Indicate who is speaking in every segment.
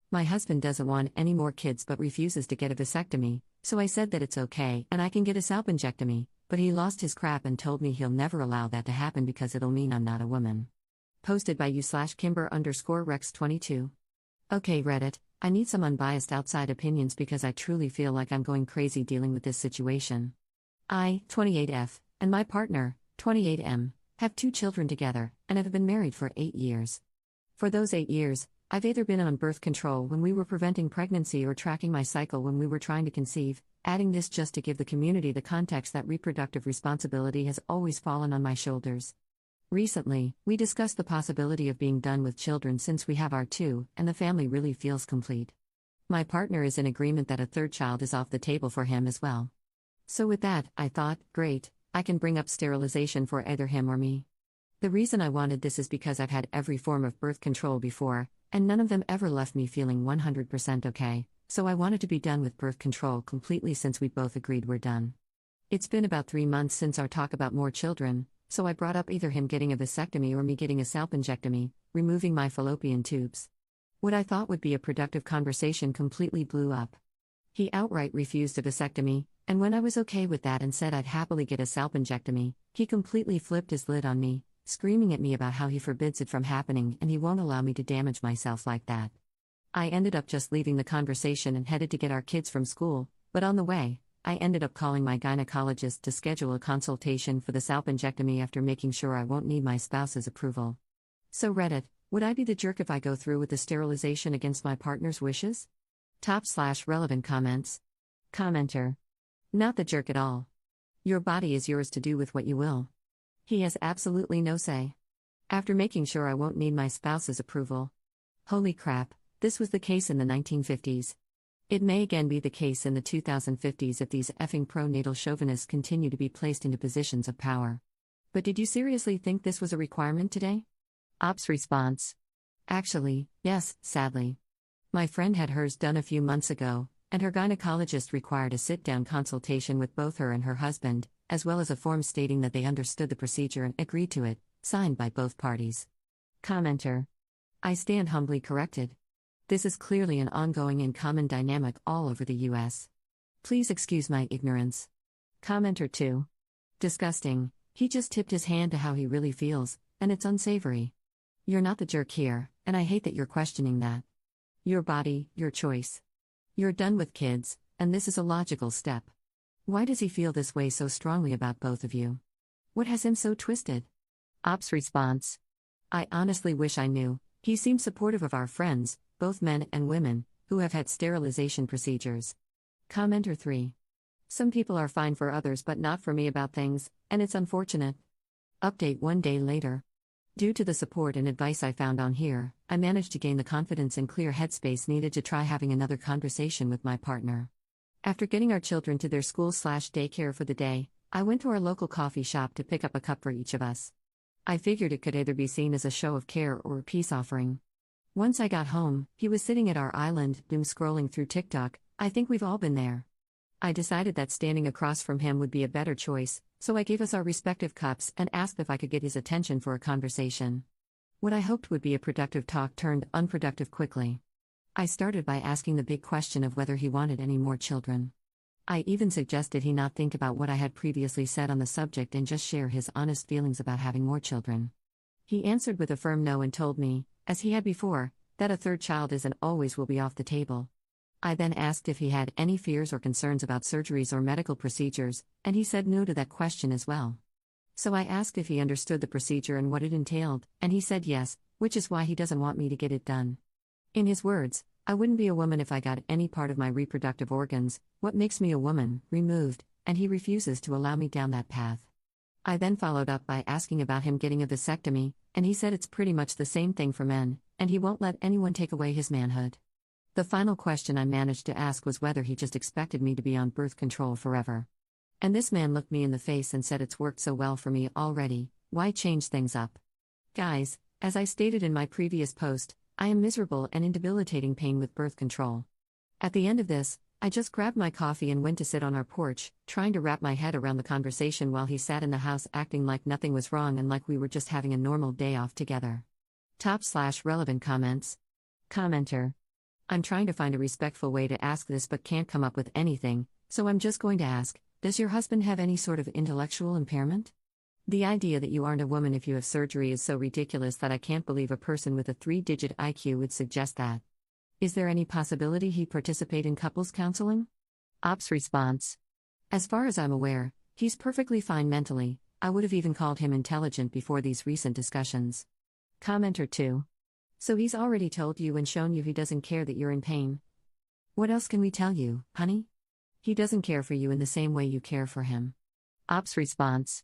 Speaker 1: My husband doesn't want any more kids but refuses to get a vasectomy, so I said that it's okay and I can get a salpingectomy, but he lost his crap and told me he'll never allow that to happen because it'll mean I'm not a woman. Posted by u/Kimber_Rex22. Okay Reddit, I need some unbiased outside opinions because I truly feel like I'm going crazy dealing with this situation. I, 28F, and my partner, 28M, have 2 children together and have been married for 8 years. For those 8 years, I've either been on birth control when we were preventing pregnancy or tracking my cycle when we were trying to conceive, adding this just to give the community the context that reproductive responsibility has always fallen on my shoulders. Recently, we discussed the possibility of being done with children since we have our 2, and the family really feels complete. My partner is in agreement that a 3rd child is off the table for him as well. So with that, I thought, great, I can bring up sterilization for either him or me. The reason I wanted this is because I've had every form of birth control before, and none of them ever left me feeling 100% okay, so I wanted to be done with birth control completely since we both agreed we're done. It's been about 3 months since our talk about more children, so I brought up either him getting a vasectomy or me getting a salpingectomy, removing my fallopian tubes. What I thought would be a productive conversation completely blew up. He outright refused a vasectomy, and when I was okay with that and said I'd happily get a salpingectomy, he completely flipped his lid on me, screaming at me about how he forbids it from happening and he won't allow me to damage myself like that. I ended up just leaving the conversation and headed to get our kids from school, but on the way, I ended up calling my gynecologist to schedule a consultation for the salpingectomy after making sure I won't need my spouse's approval. So Reddit, would I be the jerk if I go through with the sterilization against my partner's wishes? /relevant comments. Commenter. Not the jerk at all. Your body is yours to do with what you will. He has absolutely no say. After making sure I won't need my spouse's approval. Holy crap, this was the case in the 1950s. It may again be the case in the 2050s if these effing pro-natal chauvinists continue to be placed into positions of power. But did you seriously think this was a requirement today? Ops response. Actually, yes, sadly. My friend had hers done a few months ago, and her gynecologist required a sit-down consultation with both her and her husband, as well as a form stating that they understood the procedure and agreed to it, signed by both parties. Commenter. I stand humbly corrected. This is clearly an ongoing and common dynamic all over the US. Please excuse my ignorance. Commenter 2. Disgusting, he just tipped his hand to how he really feels, and it's unsavory. You're not the jerk here, and I hate that you're questioning that. Your body, your choice. You're done with kids, and this is a logical step. Why does he feel this way so strongly about both of you? What has him so twisted? Ops response. I honestly wish I knew. He seems supportive of our friends, both men and women, who have had sterilization procedures. Commenter 3. Some people are fine for others but not for me about things, and it's unfortunate. Update 1 day later. Due to the support and advice I found on here, I managed to gain the confidence and clear headspace needed to try having another conversation with my partner. After getting our children to their school/daycare for the day, I went to our local coffee shop to pick up a cup for each of us. I figured it could either be seen as a show of care or a peace offering. Once I got home, he was sitting at our island, doom scrolling through TikTok. I think we've all been there. I decided that standing across from him would be a better choice, so I gave us our respective cups and asked if I could get his attention for a conversation. What I hoped would be a productive talk turned unproductive quickly. I started by asking the big question of whether he wanted any more children. I even suggested he not think about what I had previously said on the subject and just share his honest feelings about having more children. He answered with a firm no and told me, as he had before, that a 3rd child is and always will be off the table. I then asked if he had any fears or concerns about surgeries or medical procedures, and he said no to that question as well. So I asked if he understood the procedure and what it entailed, and he said yes, which is why he doesn't want me to get it done. In his words, I wouldn't be a woman if I got any part of my reproductive organs, what makes me a woman, removed, and he refuses to allow me down that path. I then followed up by asking about him getting a vasectomy, and he said it's pretty much the same thing for men, and he won't let anyone take away his manhood. The final question I managed to ask was whether he just expected me to be on birth control forever. And this man looked me in the face and said it's worked so well for me already, why change things up? Guys, as I stated in my previous post, I am miserable and in debilitating pain with birth control. At the end of this, I just grabbed my coffee and went to sit on our porch, trying to wrap my head around the conversation while he sat in the house acting like nothing was wrong and like we were just having a normal day off together. /relevant comments. Commenter. I'm trying to find a respectful way to ask this but can't come up with anything, so I'm just going to ask, does your husband have any sort of intellectual impairment? The idea that you aren't a woman if you have surgery is so ridiculous that I can't believe a person with a 3-digit IQ would suggest that. Is there any possibility he participate in couples counseling? Ops response. As far as I'm aware, he's perfectly fine mentally. I would have even called him intelligent before these recent discussions. Commenter 2. So he's already told you and shown you he doesn't care that you're in pain. What else can we tell you, honey? He doesn't care for you in the same way you care for him. Ops response.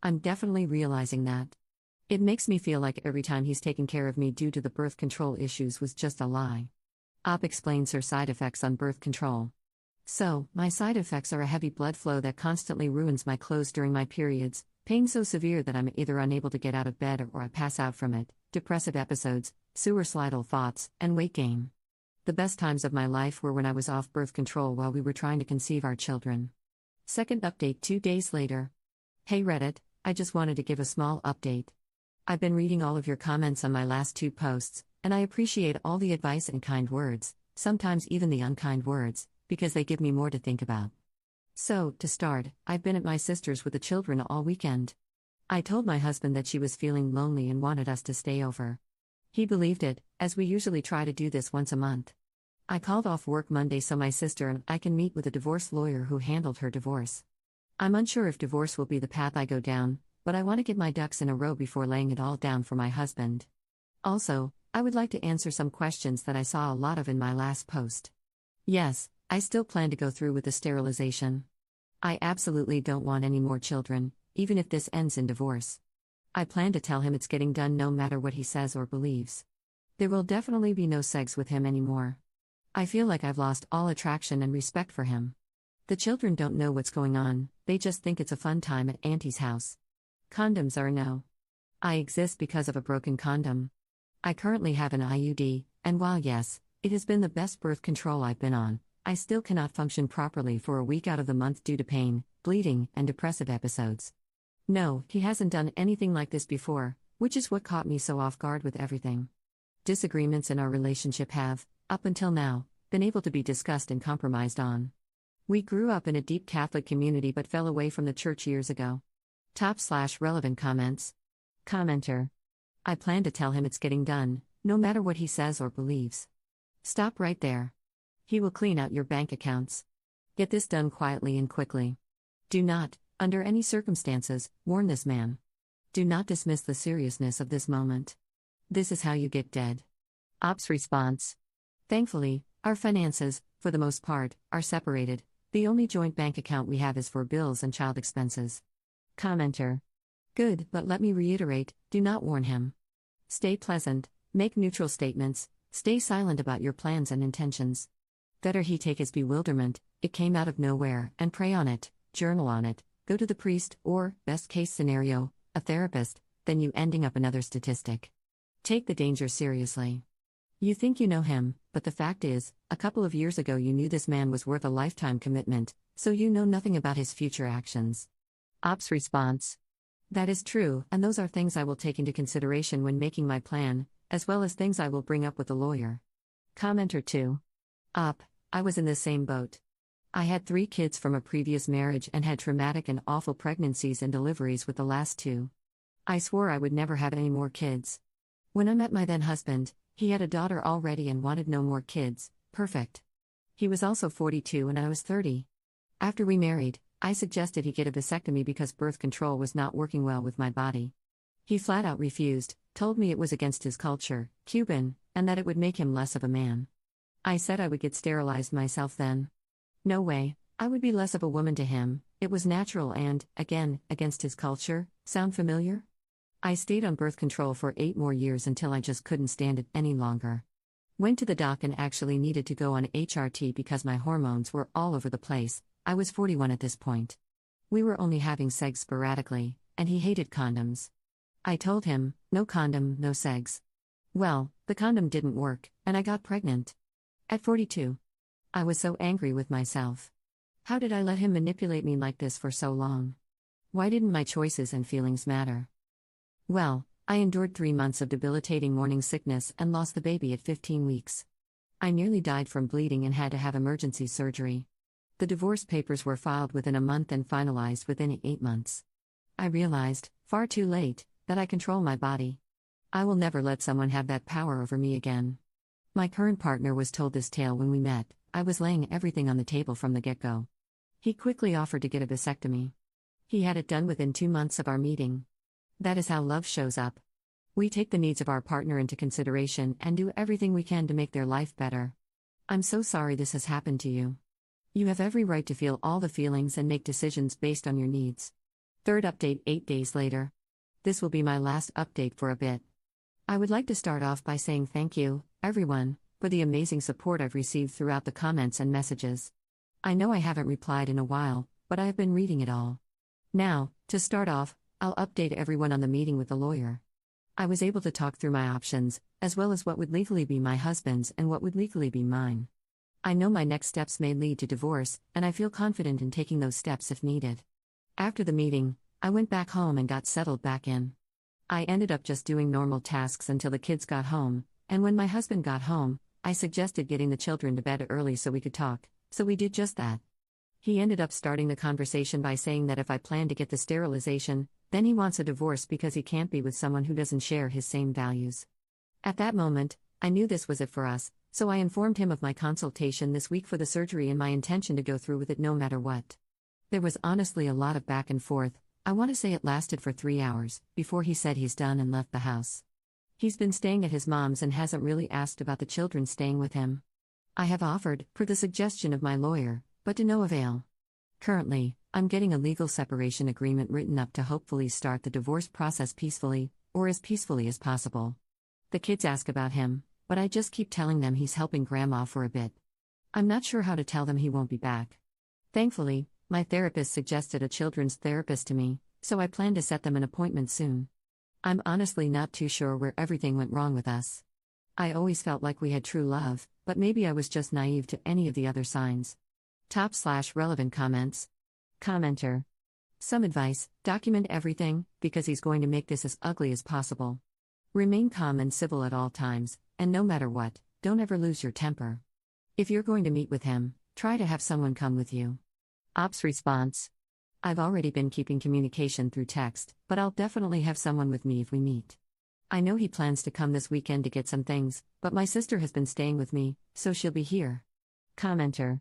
Speaker 1: I'm definitely realizing that. It makes me feel like every time he's taken care of me due to the birth control issues was just a lie. Op explains her side effects on birth control. So, my side effects are a heavy blood flow that constantly ruins my clothes during my periods, pain so severe that I'm either unable to get out of bed or I pass out from it, depressive episodes, suicidal thoughts, and weight gain. The best times of my life were when I was off birth control while we were trying to conceive our children. Second update 2 days later. Hey Reddit, I just wanted to give a small update. I've been reading all of your comments on my last 2 posts, and I appreciate all the advice and kind words, sometimes even the unkind words, because they give me more to think about. So, to start, I've been at my sister's with the children all weekend. I told my husband that she was feeling lonely and wanted us to stay over. He believed it, as we usually try to do this once a month. I called off work Monday so my sister and I can meet with a divorce lawyer who handled her divorce. I'm unsure if divorce will be the path I go down, but I want to get my ducks in a row before laying it all down for my husband. Also, I would like to answer some questions that I saw a lot of in my last post. Yes, I still plan to go through with the sterilization. I absolutely don't want any more children, even if this ends in divorce. I plan to tell him it's getting done no matter what he says or believes. There will definitely be no sex with him anymore. I feel like I've lost all attraction and respect for him. The children don't know what's going on, they just think it's a fun time at Auntie's house. Condoms are a no. I exist because of a broken condom. I currently have an IUD, and while yes, it has been the best birth control I've been on, I still cannot function properly for a week out of the month due to pain, bleeding, and depressive episodes. No, he hasn't done anything like this before, which is what caught me so off guard with everything. Disagreements in our relationship have, up until now, been able to be discussed and compromised on. We grew up in a deep Catholic community but fell away from the church years ago. Top/relevant comments. Commenter. I plan to tell him it's getting done, no matter what he says or believes. Stop right there. He will clean out your bank accounts. Get this done quietly and quickly. Do not, under any circumstances, warn this man. Do not dismiss the seriousness of this moment. This is how you get dead. Ops response. Thankfully, our finances, for the most part, are separated. The only joint bank account we have is for bills and child expenses. Commenter. Good, but let me reiterate, do not warn him. Stay pleasant, make neutral statements, stay silent about your plans and intentions. Better he take his bewilderment, it came out of nowhere, and pray on it, journal on it, go to the priest, or, best case scenario, a therapist, than you ending up another statistic. Take the danger seriously. You think you know him, but the fact is, a couple of years ago you knew this man was worth a lifetime commitment, so you know nothing about his future actions. Ops response. That is true, and those are things I will take into consideration when making my plan, as well as things I will bring up with the lawyer. Commenter 2. Op. I was in the same boat. I had 3 kids from a previous marriage and had traumatic and awful pregnancies and deliveries with the last 2. I swore I would never have any more kids. When I met my then husband, he had a daughter already and wanted no more kids. Perfect. He was also 42 and I was 30. After we married, I suggested he get a vasectomy because birth control was not working well with my body. He flat out refused, told me it was against his culture, Cuban, and that it would make him less of a man. I said I would get sterilized myself then. No way, I would be less of a woman to him, it was natural and, again, against his culture. Sound familiar? I stayed on birth control for 8 more years until I just couldn't stand it any longer. Went to the doc and actually needed to go on HRT because my hormones were all over the place. I was 41 at this point. We were only having sex sporadically, and he hated condoms. I told him, no condom, no sex. Well, the condom didn't work, and I got pregnant. At 42. I was so angry with myself. How did I let him manipulate me like this for so long? Why didn't my choices and feelings matter? Well, I endured 3 months of debilitating morning sickness and lost the baby at 15 weeks. I nearly died from bleeding and had to have emergency surgery. The divorce papers were filed within a month and finalized within 8 months. I realized, far too late, that I control my body. I will never let someone have that power over me again. My current partner was told this tale when we met. I was laying everything on the table from the get-go. He quickly offered to get a vasectomy. He had it done within 2 months of our meeting. That is how love shows up. We take the needs of our partner into consideration and do everything we can to make their life better. I'm so sorry this has happened to you. You have every right to feel all the feelings and make decisions based on your needs. Third update 8 days later. This will be my last update for a bit. I would like to start off by saying thank you, everyone, for the amazing support I've received throughout the comments and messages. I know I haven't replied in a while, but I have been reading it all. Now, to start off, I'll update everyone on the meeting with the lawyer. I was able to talk through my options, as well as what would legally be my husband's and what would legally be mine. I know my next steps may lead to divorce, and I feel confident in taking those steps if needed. After the meeting, I went back home and got settled back in. I ended up just doing normal tasks until the kids got home, and when my husband got home, I suggested getting the children to bed early so we could talk, so we did just that. He ended up starting the conversation by saying that if I plan to get the sterilization, then he wants a divorce because he can't be with someone who doesn't share his same values. At that moment, I knew this was it for us, so I informed him of my consultation this week for the surgery and my intention to go through with it no matter what. There was honestly a lot of back and forth. I want to say it lasted for 3 hours, before he said he's done and left the house. He's been staying at his mom's and hasn't really asked about the children staying with him. I have offered, per the suggestion of my lawyer, but to no avail. Currently, I'm getting a legal separation agreement written up to hopefully start the divorce process peacefully, or as peacefully as possible. The kids ask about him, but I just keep telling them he's helping Grandma for a bit. I'm not sure how to tell them he won't be back. Thankfully, my therapist suggested a children's therapist to me, so I plan to set them an appointment soon. I'm honestly not too sure where everything went wrong with us. I always felt like we had true love, but maybe I was just naive to any of the other signs. Top/relevant comments. Commenter. Some advice: document everything, because he's going to make this as ugly as possible. Remain calm and civil at all times, and no matter what, don't ever lose your temper. If you're going to meet with him, try to have someone come with you. Ops response. I've already been keeping communication through text, but I'll definitely have someone with me if we meet. I know he plans to come this weekend to get some things, but my sister has been staying with me, so she'll be here. Commenter.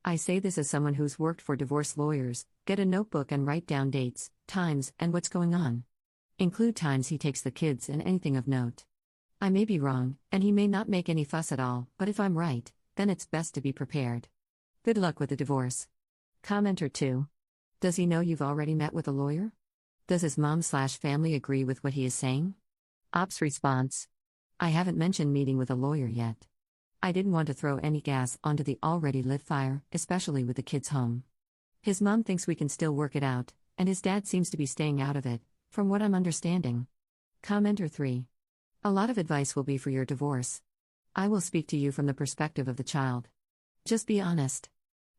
Speaker 1: I say this as someone who's worked for divorce lawyers. Get a notebook and write down dates, times, and what's going on. Include times he takes the kids and anything of note. I may be wrong, and he may not make any fuss at all, but if I'm right, then it's best to be prepared. Good luck with the divorce. Commenter 2. Does he know you've already met with a lawyer? Does his mom/family agree with what he is saying? Ops response. I haven't mentioned meeting with a lawyer yet. I didn't want to throw any gas onto the already lit fire, especially with the kids home. His mom thinks we can still work it out, and his dad seems to be staying out of it, from what I'm understanding. Commenter 3. A lot of advice will be for your divorce. I will speak to you from the perspective of the child. Just be honest.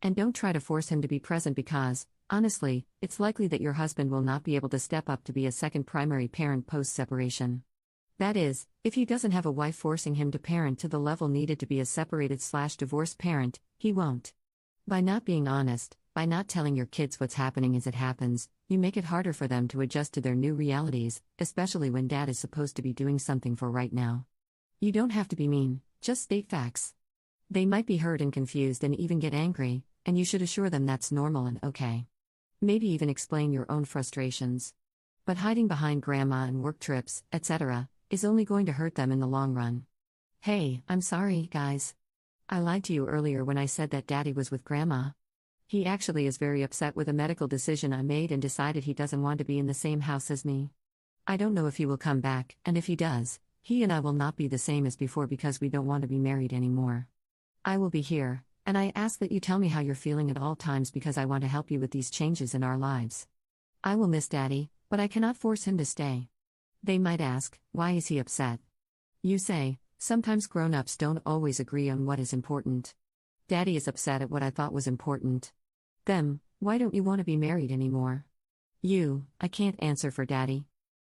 Speaker 1: And don't try to force him to be present because, honestly, it's likely that your husband will not be able to step up to be a second primary parent post-separation. That is, if he doesn't have a wife forcing him to parent to the level needed to be a separated/divorced parent, he won't. By not being honest, by not telling your kids what's happening as it happens, you make it harder for them to adjust to their new realities, especially when dad is supposed to be doing something for right now. You don't have to be mean, just state facts. They might be hurt and confused and even get angry, and you should assure them that's normal and okay. Maybe even explain your own frustrations. But hiding behind grandma and work trips, etc., is only going to hurt them in the long run. Hey, I'm sorry, guys. I lied to you earlier when I said that daddy was with grandma. He actually is very upset with a medical decision I made and decided he doesn't want to be in the same house as me. I don't know if he will come back, and if he does, he and I will not be the same as before because we don't want to be married anymore. I will be here, and I ask that you tell me how you're feeling at all times because I want to help you with these changes in our lives. I will miss daddy, but I cannot force him to stay. They might ask, why is he upset? You say, sometimes grown-ups don't always agree on what is important. Daddy is upset at what I thought was important. Them, why don't you want to be married anymore? You, I can't answer for daddy.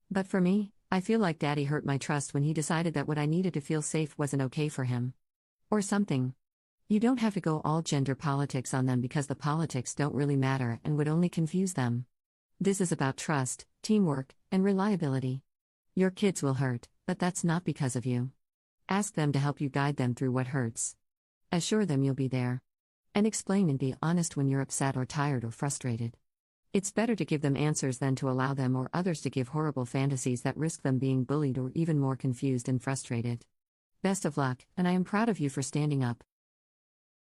Speaker 1: But for me, I feel like daddy hurt my trust when he decided that what I needed to feel safe wasn't okay for him. Or something. You don't have to go all gender politics on them because the politics don't really matter and would only confuse them. This is about trust, teamwork, and reliability. Your kids will hurt, but that's not because of you. Ask them to help you guide them through what hurts. Assure them you'll be there. And explain and be honest when you're upset or tired or frustrated. It's better to give them answers than to allow them or others to give horrible fantasies that risk them being bullied or even more confused and frustrated. Best of luck, and I am proud of you for standing up.